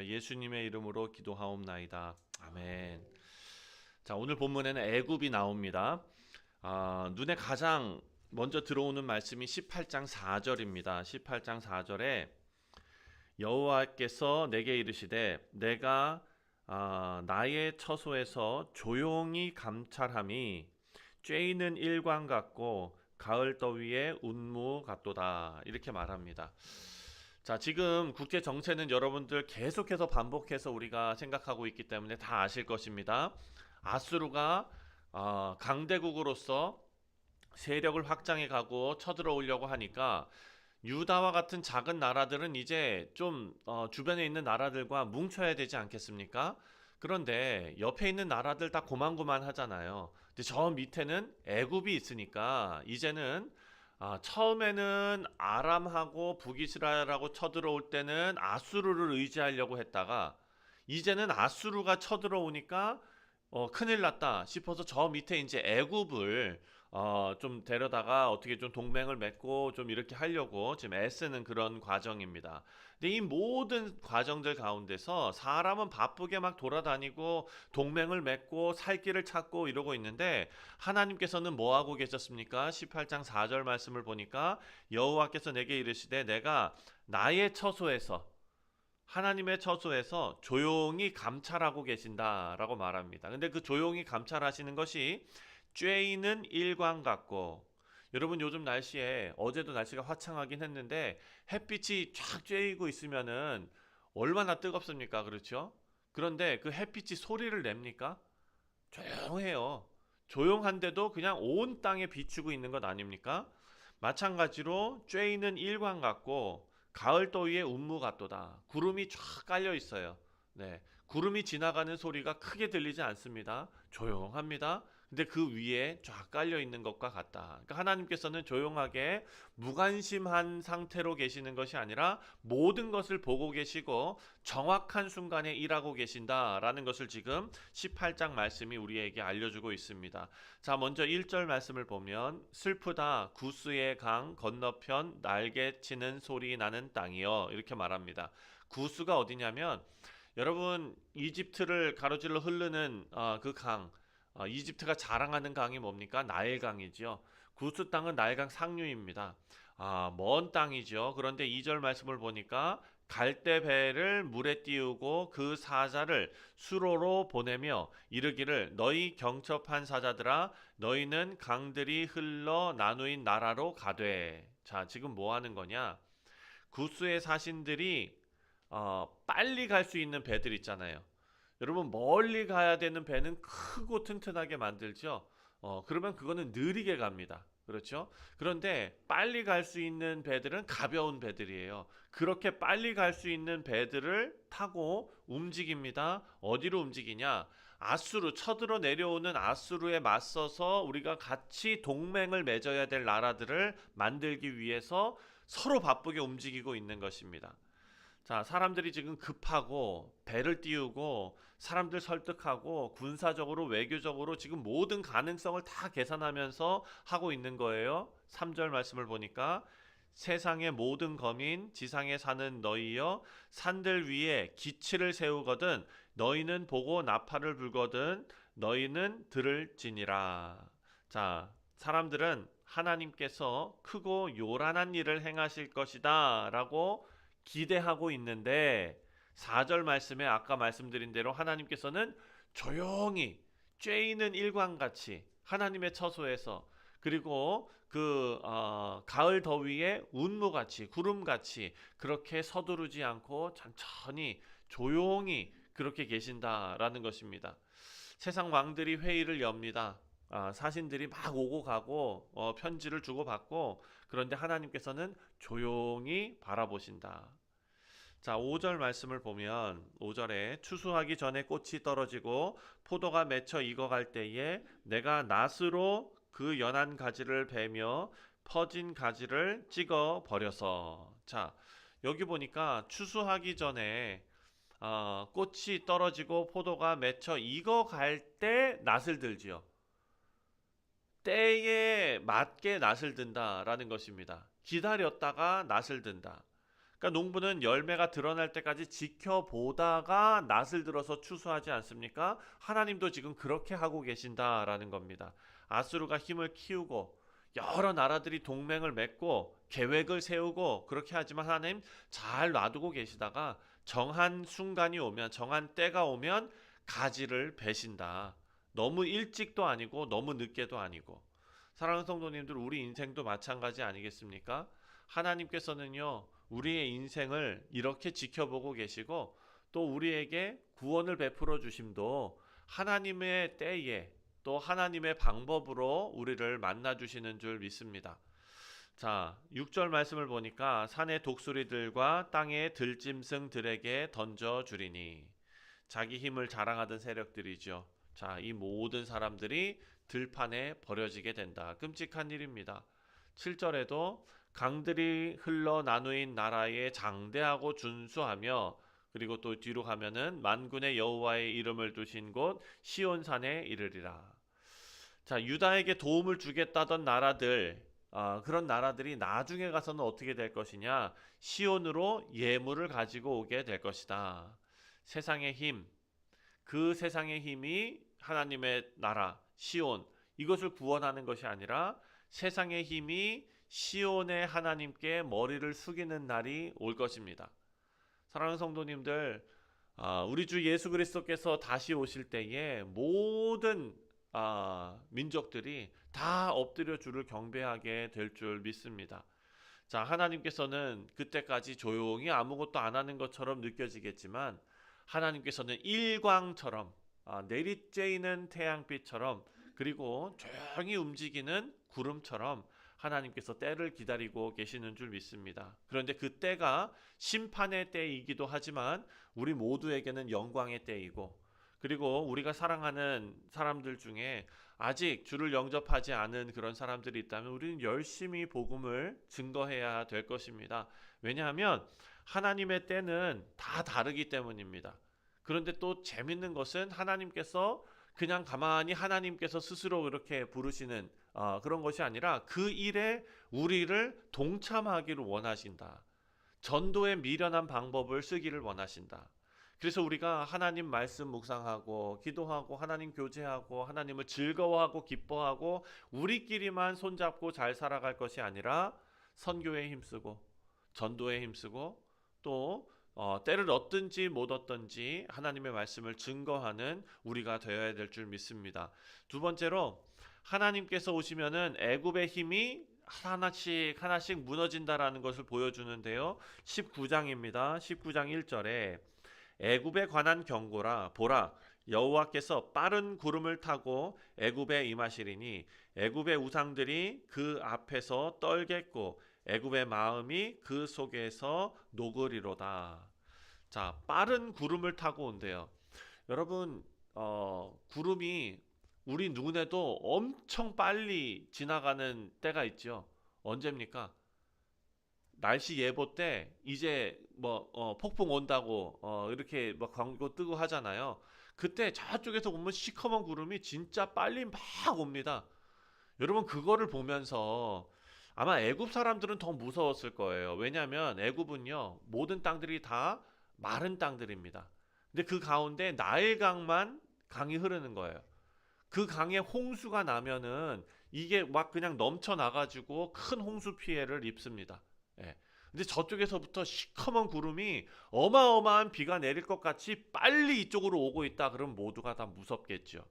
예수님의 이름으로 기도하옵나이다. 아멘. 자, 오늘 본문에는 애굽이 나옵니다. 눈에 가장 먼저 들어오는 말씀이 18장 4절입니다. 18장 4절에 여호와께서 내게 이르시되 내가 나의 처소에서 조용히 감찰함이 쬐이는 일광 같고 가을 더위에 운무 같도다. 이렇게 말합니다. 자, 지금 국제 정세는 여러분들 계속해서 반복해서 우리가 생각하고 있기 때문에 다 아실 것입니다. 아수르가 강대국으로서 세력을 확장해 가고 쳐들어오려고 하니까 유다와 같은 작은 나라들은 이제 좀 주변에 있는 나라들과 뭉쳐야 되지 않겠습니까? 그런데 옆에 있는 나라들 다 고만고만 하잖아요. 근데 저 밑에는 애굽이 있으니까 이제는 처음에는 아람하고 북이스라엘하고 쳐들어올 때는 아수르를 의지하려고 했다가 이제는 아수르가 쳐들어오니까 큰일 났다 싶어서 저 밑에 이제 애굽을 좀 데려다가 어떻게 좀 동맹을 맺고 좀 이렇게 하려고 지금 애쓰는 그런 과정입니다. 근데 이 모든 과정들 가운데서 사람은 바쁘게 막 돌아다니고 동맹을 맺고 살 길을 찾고 이러고 있는데 하나님께서는 뭐 하고 계셨습니까? 18장 4절 말씀을 보니까 여호와께서 내게 이르시되 내가 나의 처소에서 하나님의 처소에서 조용히 감찰하고 계신다라고 말합니다. 근데 그 조용히 감찰하시는 것이 쬐이는 일광 같고, 여러분 요즘 날씨에 어제도 날씨가 화창하긴 했는데 햇빛이 쫙 쬐이고 있으면은 얼마나 뜨겁습니까? 그렇죠? 그런데 그 햇빛이 소리를 냅니까? 조용해요. 조용한데도 그냥 온 땅에 비추고 있는 것 아닙니까? 마찬가지로 쬐이는 일광 같고 가을 더위에 운무 같도다. 구름이 쫙 깔려 있어요. 네, 구름이 지나가는 소리가 크게 들리지 않습니다. 조용합니다. 근데 그 위에 쫙 깔려 있는 것과 같다. 그러니까 하나님께서는 조용하게 무관심한 상태로 계시는 것이 아니라 모든 것을 보고 계시고 정확한 순간에 일하고 계신다라는 것을 지금 18장 말씀이 우리에게 알려주고 있습니다. 자, 먼저 1절 말씀을 보면 슬프다 구스의 강 건너편 날개 치는 소리 나는 땅이여 이렇게 말합니다. 구스가 어디냐면 여러분 이집트를 가로질러 흐르는 그 강, 이집트가 자랑하는 강이 뭡니까? 나일강이죠. 구스 땅은 나일강 상류입니다. 먼 땅이죠. 그런데 2절 말씀을 보니까 갈대 배를 물에 띄우고 그 사자를 수로로 보내며 이르기를 너희 경첩한 사자들아 너희는 강들이 흘러 나누인 나라로 가되. 자, 지금 뭐 하는 거냐? 구스의 사신들이 빨리 갈 수 있는 배들 있잖아요. 여러분 멀리 가야 되는 배는 크고 튼튼하게 만들죠. 그러면 그거는 느리게 갑니다. 그렇죠? 그런데 빨리 갈 수 있는 배들은 가벼운 배들이에요. 그렇게 빨리 갈 수 있는 배들을 타고 움직입니다. 어디로 움직이냐? 아수르, 쳐들어 내려오는 아수르에 맞서서 우리가 같이 동맹을 맺어야 될 나라들을 만들기 위해서 서로 바쁘게 움직이고 있는 것입니다. 자, 사람들이 지금 급하고 배를 띄우고 사람들 설득하고 군사적으로 외교적으로 지금 모든 가능성을 다 계산하면서 하고 있는 거예요. 3절 말씀을 보니까 세상의 모든 거민 지상에 사는 너희여 산들 위에 기치를 세우거든 너희는 보고 나팔을 불거든 너희는 들을지니라. 자, 사람들은 하나님께서 크고 요란한 일을 행하실 것이다 라고 기대하고 있는데 4절 말씀에 아까 말씀드린 대로 하나님께서는 조용히 쬐이는 일광같이 하나님의 처소에서 그리고 가을 더위에 운무같이 구름같이 그렇게 서두르지 않고 천천히 조용히 그렇게 계신다라는 것입니다. 세상 왕들이 회의를 엽니다. 사신들이 막 오고 가고 편지를 주고받고 그런데 하나님께서는 조용히 바라보신다. 자, 5절 말씀을 보면 5절에 추수하기 전에 꽃이 떨어지고 포도가 맺혀 익어갈 때에 내가 낫으로 그 연한 가지를 베며 퍼진 가지를 찍어 버려서. 자, 여기 보니까 추수하기 전에 꽃이 떨어지고 포도가 맺혀 익어갈 때 낫을 들지요. 때에 맞게 낫을 든다라는 것입니다. 기다렸다가 낫을 든다. 그러니까 농부는 열매가 드러날 때까지 지켜보다가 낫을 들어서 추수하지 않습니까? 하나님도 지금 그렇게 하고 계신다라는 겁니다. 아수르가 힘을 키우고 여러 나라들이 동맹을 맺고 계획을 세우고 그렇게 하지만 하나님 잘 놔두고 계시다가 정한 순간이 오면, 정한 때가 오면 가지를 베신다. 너무 일찍도 아니고 너무 늦게도 아니고. 사랑하는 성도님들, 우리 인생도 마찬가지 아니겠습니까? 하나님께서는요, 우리의 인생을 이렇게 지켜보고 계시고 또 우리에게 구원을 베풀어 주심도 하나님의 때에 또 하나님의 방법으로 우리를 만나 주시는 줄 믿습니다. 자, 6절 말씀을 보니까 산의 독수리들과 땅의 들짐승들에게 던져 주리니, 자기 힘을 자랑하던 세력들이죠. 자, 이 모든 사람들이 들판에 버려지게 된다. 끔찍한 일입니다. 7절에도 강들이 흘러 나누인 나라에 장대하고 준수하며, 그리고 또 뒤로 가면은 만군의 여호와의 이름을 두신 곳 시온산에 이르리라. 자, 유다에게 도움을 주겠다던 나라들, 그런 나라들이 나중에 가서는 어떻게 될 것이냐? 시온으로 예물을 가지고 오게 될 것이다. 세상의 힘, 그 세상의 힘이 하나님의 나라 시온, 이것을 구원하는 것이 아니라 세상의 힘이 시온의 하나님께 머리를 숙이는 날이 올 것입니다. 사랑하는 성도님들, 우리 주 예수 그리스도께서 다시 오실 때에 모든 민족들이 다 엎드려 주를 경배하게 될 줄 믿습니다. 자, 하나님께서는 그때까지 조용히 아무것도 안 하는 것처럼 느껴지겠지만 하나님께서는 일광처럼, 내리쬐이는 태양빛처럼, 그리고 조용히 움직이는 구름처럼 하나님께서 때를 기다리고 계시는 줄 믿습니다. 그런데 그 때가 심판의 때이기도 하지만 우리 모두에게는 영광의 때이고, 그리고 우리가 사랑하는 사람들 중에 아직 주를 영접하지 않은 그런 사람들이 있다면 우리는 열심히 복음을 증거해야 될 것입니다. 왜냐하면 하나님의 때는 다 다르기 때문입니다. 그런데 또 재밌는 것은 하나님께서 그냥 가만히 하나님께서 스스로 그렇게 부르시는 그런 것이 아니라 그 일에 우리를 동참하기를 원하신다. 전도의 미련한 방법을 쓰기를 원하신다. 그래서 우리가 하나님 말씀 묵상하고 기도하고 하나님 교제하고 하나님을 즐거워하고 기뻐하고 우리끼리만 손잡고 잘 살아갈 것이 아니라 선교에 힘쓰고 전도에 힘쓰고 또 때를 얻든지 못 얻든지 하나님의 말씀을 증거하는 우리가 되어야 될 줄 믿습니다. 두 번째로, 하나님께서 오시면은 애굽의 힘이 하나씩 하나씩 무너진다라는 것을 보여주는데요. 19장입니다. 19장 1절에 애굽에 관한 경고라, 보라 여호와께서 빠른 구름을 타고 애굽에 임하시리니 애굽의 우상들이 그 앞에서 떨겠고 애굽의 마음이 그 속에서 녹으리로다. 자, 빠른 구름을 타고 온대요. 여러분, 구름이 우리 눈에도 엄청 빨리 지나가는 때가 있죠. 언제입니까? 날씨 예보 때 이제 뭐 폭풍 온다고 이렇게 막 광고 뜨고 하잖아요. 그때 저쪽에서 보면 시커먼 구름이 진짜 빨리 막 옵니다. 여러분, 그거를 보면서 아마 애굽 사람들은 더 무서웠을 거예요. 왜냐하면 애굽은요, 모든 땅들이 다 마른 땅들입니다. 근데 그 가운데 나일강만 강이 흐르는 거예요. 그 강에 홍수가 나면은 이게 막 그냥 넘쳐나가지고 큰 홍수 피해를 입습니다. 예. 근데 저쪽에서부터 시커먼 구름이 어마어마한 비가 내릴 것 같이 빨리 이쪽으로 오고 있다. 그럼 모두가 다 무섭겠죠.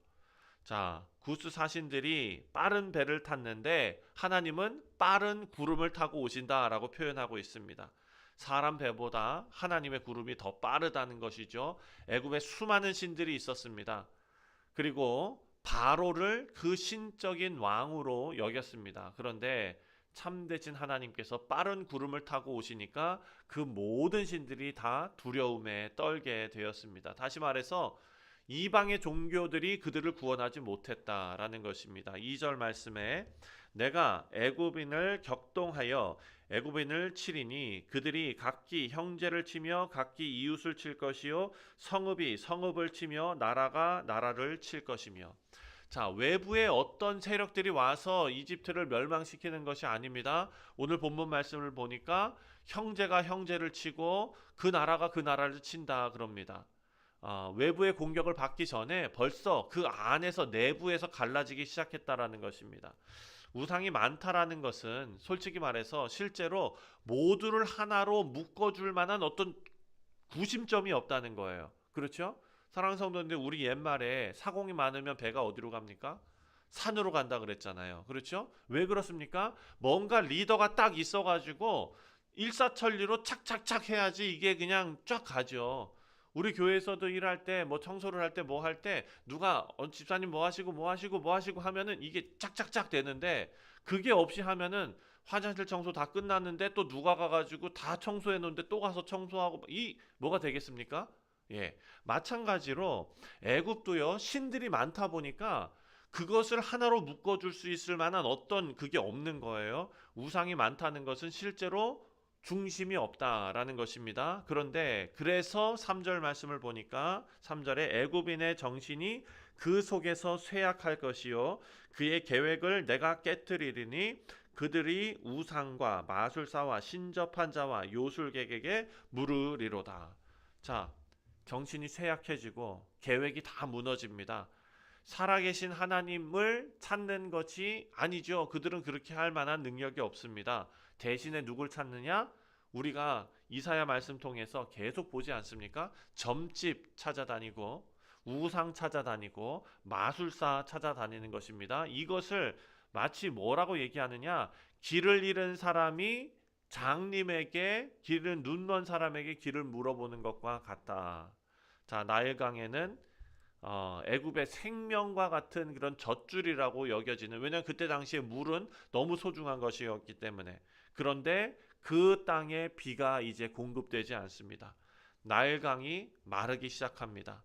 자, 구스 사신들이 빠른 배를 탔는데 하나님은 빠른 구름을 타고 오신다라고 표현하고 있습니다. 사람 배보다 하나님의 구름이 더 빠르다는 것이죠. 애굽에 수많은 신들이 있었습니다. 그리고 바로를 그 신적인 왕으로 여겼습니다. 그런데 참되신 하나님께서 빠른 구름을 타고 오시니까 그 모든 신들이 다 두려움에 떨게 되었습니다. 다시 말해서 이방의 종교들이 그들을 구원하지 못했다라는 것입니다. 2절 말씀에 내가 애굽인을 격동하여 애굽인을 치리니 그들이 각기 형제를 치며 각기 이웃을 칠 것이요 성읍이 성읍을 치며 나라가 나라를 칠 것이며. 자, 외부의 어떤 세력들이 와서 이집트를 멸망시키는 것이 아닙니다. 오늘 본문 말씀을 보니까 형제가 형제를 치고 그 나라가 그 나라를 친다 그럽니다. 외부의 공격을 받기 전에 벌써 그 안에서 내부에서 갈라지기 시작했다라는 것입니다. 우상이 많다라는 것은 솔직히 말해서 실제로 모두를 하나로 묶어줄 만한 어떤 구심점이 없다는 거예요. 그렇죠? 사랑하는 성도님들, 우리 옛말에 사공이 많으면 배가 어디로 갑니까? 산으로 간다 그랬잖아요. 그렇죠? 왜 그렇습니까? 뭔가 리더가 딱 있어가지고 일사천리로 착착착 해야지 이게 그냥 쫙 가죠. 우리 교회에서도 일할 때, 뭐 청소를 할 때, 뭐 할 때 누가 집사님 뭐 하시고 뭐 하시고 뭐 하시고 하면은 이게 짝짝짝 되는데, 그게 없이 하면은 화장실 청소 다 끝났는데 또 누가 가가지고 다 청소해 놓는데 또 가서 청소하고, 이 뭐가 되겠습니까? 예, 마찬가지로 애굽도요, 신들이 많다 보니까 그것을 하나로 묶어줄 수 있을 만한 어떤 그게 없는 거예요. 우상이 많다는 것은 실제로 중심이 없다라는 것입니다. 그런데 그래서 3절 말씀을 보니까 3절에 애굽인의 정신이 그 속에서 쇠약할 것이요 그의 계획을 내가 깨뜨리리니 그들이 우상과 마술사와 신접한 자와 요술객에게 물으리로다. 자, 정신이 쇠약해지고 계획이 다 무너집니다. 살아계신 하나님을 찾는 것이 아니죠. 그들은 그렇게 할 만한 능력이 없습니다. 대신에 누굴 찾느냐? 우리가 이사야 말씀 통해서 계속 보지 않습니까? 점집 찾아다니고 우상 찾아다니고 마술사 찾아다니는 것입니다. 이것을 마치 뭐라고 얘기하느냐? 길을 잃은 사람이 장님에게, 길을 눈 먼 사람에게 길을 물어보는 것과 같다. 자, 나일강에는 애굽의 생명과 같은 그런 젖줄이라고 여겨지는, 왜냐하면 그때 당시에 물은 너무 소중한 것이었기 때문에. 그런데 그 땅에 비가 이제 공급되지 않습니다. 나일강이 마르기 시작합니다.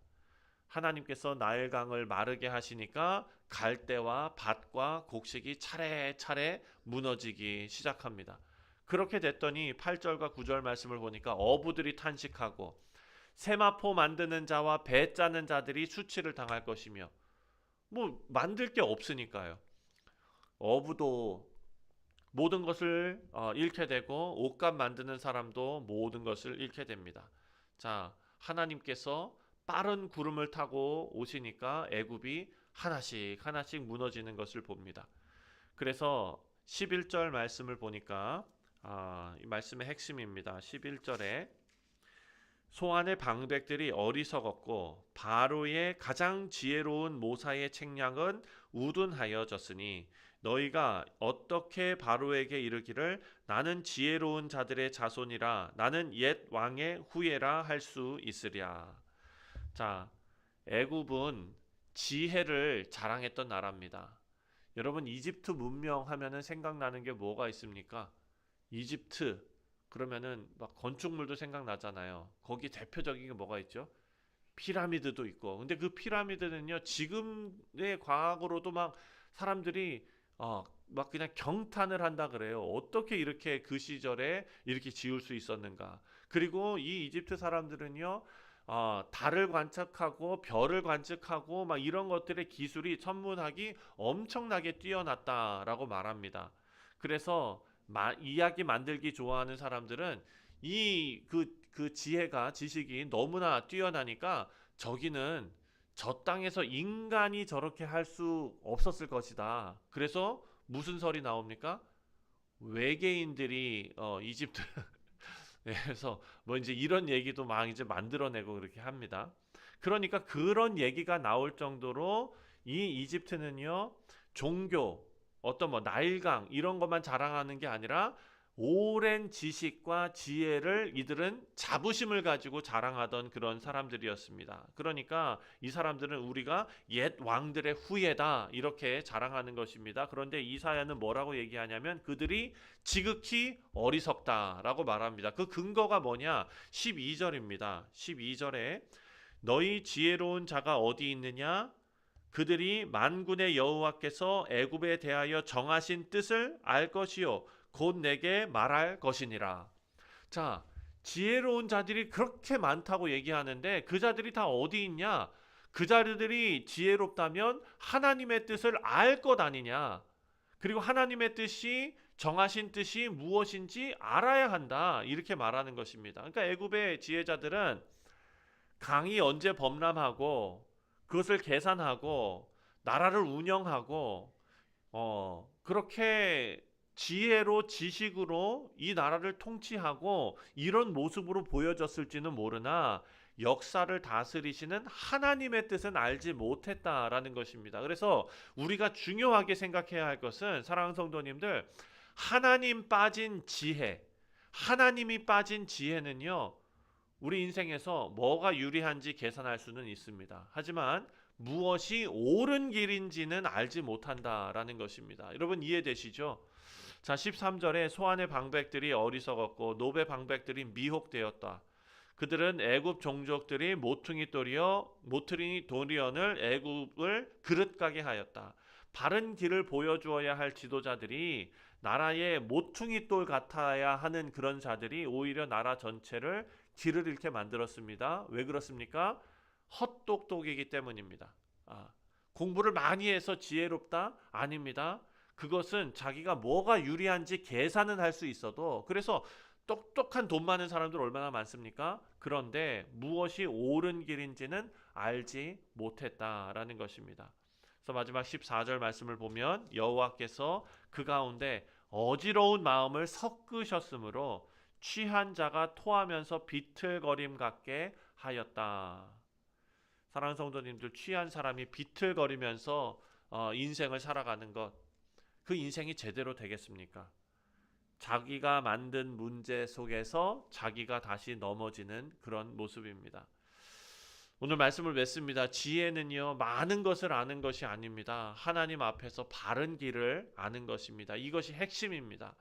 하나님께서 나일강을 마르게 하시니까 갈대와 밭과 곡식이 차례차례 무너지기 시작합니다. 그렇게 됐더니 8절과 9절 말씀을 보니까 어부들이 탄식하고 세마포 만드는 자와 배 짜는 자들이 수치를 당할 것이며, 뭐 만들 게 없으니까요. 어부도 모든 것을 잃게 되고 옷감 만드는 사람도 모든 것을 잃게 됩니다. 자, 하나님께서 빠른 구름을 타고 오시니까 애굽이 하나씩 하나씩 무너지는 것을 봅니다. 그래서 11절 말씀을 보니까 이 말씀의 핵심입니다. 11절에 소안의 방백들이 어리석었고 바로의 가장 지혜로운 모사의 책략은 우둔하여졌으니 너희가 어떻게 바로에게 이르기를 나는 지혜로운 자들의 자손이라 나는 옛 왕의 후예라 할 수 있으랴. 자, 애굽은 지혜를 자랑했던 나라입니다. 여러분, 이집트 문명 하면은 생각나는 게 뭐가 있습니까? 이집트 그러면은 막 건축물도 생각나잖아요. 거기 대표적인 게 뭐가 있죠? 피라미드도 있고. 근데 그 피라미드는요, 지금의 과학으로도 막 사람들이 막 그냥 경탄을 한다 그래요. 어떻게 이렇게 그 시절에 이렇게 지을 수 있었는가? 그리고 이 이집트 사람들은요, 달을 관측하고 별을 관측하고 막 이런 것들의 기술이, 천문학이 엄청나게 뛰어났다라고 말합니다. 그래서 이야기 만들기 좋아하는 사람들은 그 지혜가, 지식이 너무나 뛰어나니까 저기는 저 땅에서 인간이 저렇게 할 수 없었을 것이다. 그래서 무슨 설이 나옵니까? 외계인들이 이집트에서 뭐 이제 이런 얘기도 막 이제 만들어내고 그렇게 합니다. 그러니까 그런 얘기가 나올 정도로 이 이집트는요, 종교, 어떤 뭐 나일강 이런 것만 자랑하는 게 아니라 오랜 지식과 지혜를 이들은 자부심을 가지고 자랑하던 그런 사람들이었습니다. 그러니까 이 사람들은 우리가 옛 왕들의 후예다 이렇게 자랑하는 것입니다. 그런데 이사야는 뭐라고 얘기하냐면 그들이 지극히 어리석다라고 말합니다. 그 근거가 뭐냐? 12절입니다. 12절에 너희 지혜로운 자가 어디 있느냐? 그들이 만군의 여호와께서 애굽에 대하여 정하신 뜻을 알 것이요 곧 내게 말할 것이니라. 자, 지혜로운 자들이 그렇게 많다고 얘기하는데 그 자들이 다 어디 있냐? 그 자들이 지혜롭다면 하나님의 뜻을 알 것 아니냐? 그리고 하나님의 뜻이 정하신 뜻이 무엇인지 알아야 한다. 이렇게 말하는 것입니다. 그러니까 애굽의 지혜자들은 강이 언제 범람하고 그것을 계산하고 나라를 운영하고 그렇게 지혜로 지식으로 이 나라를 통치하고 이런 모습으로 보여졌을지는 모르나 역사를 다스리시는 하나님의 뜻은 알지 못했다라는 것입니다. 그래서 우리가 중요하게 생각해야 할 것은, 사랑하는 성도님들, 하나님 빠진 지혜, 하나님이 빠진 지혜는요, 우리 인생에서 뭐가 유리한지 계산할 수는 있습니다. 하지만 무엇이 옳은 길인지는 알지 못한다라는 것입니다. 여러분 이해되시죠? 자, 13절에 소안의 방백들이 어리석었고 노베 방백들이 미혹되었다. 그들은 애굽 종족들이 모퉁이 도리언을 애굽을 그릇가게 하였다. 바른 길을 보여주어야 할 지도자들이 나라의 모퉁이 돌 같아야 하는 그런 자들이 오히려 나라 전체를 길을 잃게 만들었습니다. 왜 그렇습니까? 헛똑똑이기 때문입니다. 공부를 많이 해서 지혜롭다? 아닙니다. 그것은 자기가 뭐가 유리한지 계산은 할 수 있어도, 그래서 똑똑한 돈 많은 사람들 얼마나 많습니까? 그런데 무엇이 옳은 길인지는 알지 못했다라는 것입니다. 그래서 마지막 14절 말씀을 보면 여호와께서 그 가운데 어지러운 마음을 섞으셨으므로 취한 자가 토하면서 비틀거림 같게 하였다. 사랑하는 성도님들, 취한 사람이 비틀거리면서 인생을 살아가는 것, 그 인생이 제대로 되겠습니까? 자기가 만든 문제 속에서 자기가 다시 넘어지는 그런 모습입니다. 오늘 말씀을 맺습니다. 지혜는요, 많은 것을 아는 것이 아닙니다. 하나님 앞에서 바른 길을 아는 것입니다. 이것이 핵심입니다.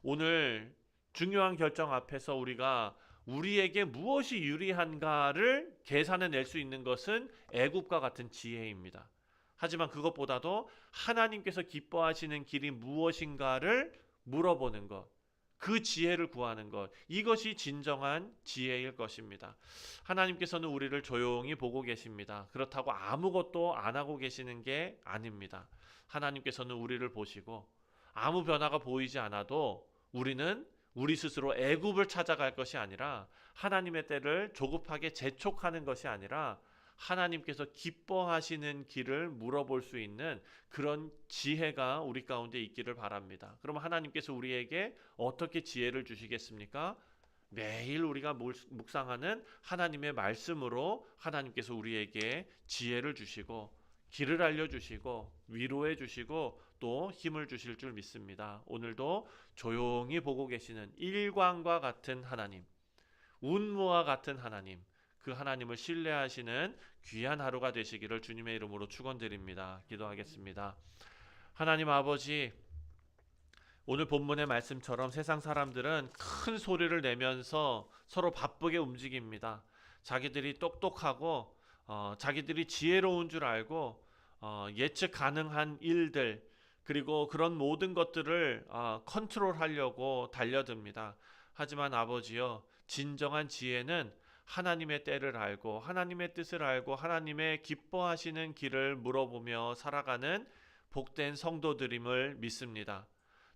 오늘 중요한 결정 앞에서 우리가 우리에게 무엇이 유리한가를 계산해낼 수 있는 것은 애굽과 같은 지혜입니다. 하지만 그것보다도 하나님께서 기뻐하시는 길이 무엇인가를 물어보는 것, 그 지혜를 구하는 것, 이것이 진정한 지혜일 것입니다. 하나님께서는 우리를 조용히 보고 계십니다. 그렇다고 아무것도 안 하고 계시는 게 아닙니다. 하나님께서는 우리를 보시고 아무 변화가 보이지 않아도 우리는 우리 스스로 애굽을 찾아갈 것이 아니라, 하나님의 때를 조급하게 재촉하는 것이 아니라 하나님께서 기뻐하시는 길을 물어볼 수 있는 그런 지혜가 우리 가운데 있기를 바랍니다. 그러면 하나님께서 우리에게 어떻게 지혜를 주시겠습니까? 매일 우리가 묵상하는 하나님의 말씀으로 하나님께서 우리에게 지혜를 주시고 길을 알려주시고 위로해 주시고 또 힘을 주실 줄 믿습니다. 오늘도 조용히 보고 계시는 일광과 같은 하나님, 운무와 같은 하나님, 그 하나님을 신뢰하시는 귀한 하루가 되시기를 주님의 이름으로 축원드립니다. 기도하겠습니다. 하나님 아버지, 오늘 본문의 말씀처럼 세상 사람들은 큰 소리를 내면서 서로 바쁘게 움직입니다. 자기들이 똑똑하고 자기들이 지혜로운 줄 알고 예측 가능한 일들, 그리고 그런 모든 것들을 컨트롤하려고 달려듭니다. 하지만 아버지여, 진정한 지혜는 하나님의 때를 알고 하나님의 뜻을 알고 하나님의 기뻐하시는 길을 물어보며 살아가는 복된 성도들임을 믿습니다.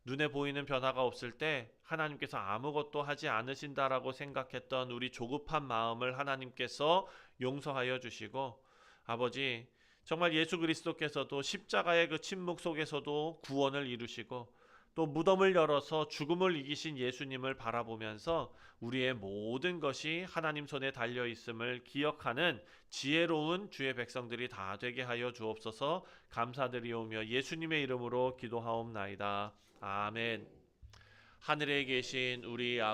눈에 보이는 변화가 없을 때 하나님께서 아무것도 하지 않으신다라고 생각했던 우리 조급한 마음을 하나님께서 용서하여 주시고, 아버지, 정말 예수 그리스도께서도 십자가의 그 침묵 속에서도 구원을 이루시고 또 무덤을 열어서 죽음을 이기신 예수님을 바라보면서 우리의 모든 것이 하나님 손에 달려 있음을 기억하는 지혜로운 주의 백성들이 다 되게 하여 주옵소서. 감사드리오며 예수님의 이름으로 기도하옵나이다. 아멘. 하늘에 계신 우리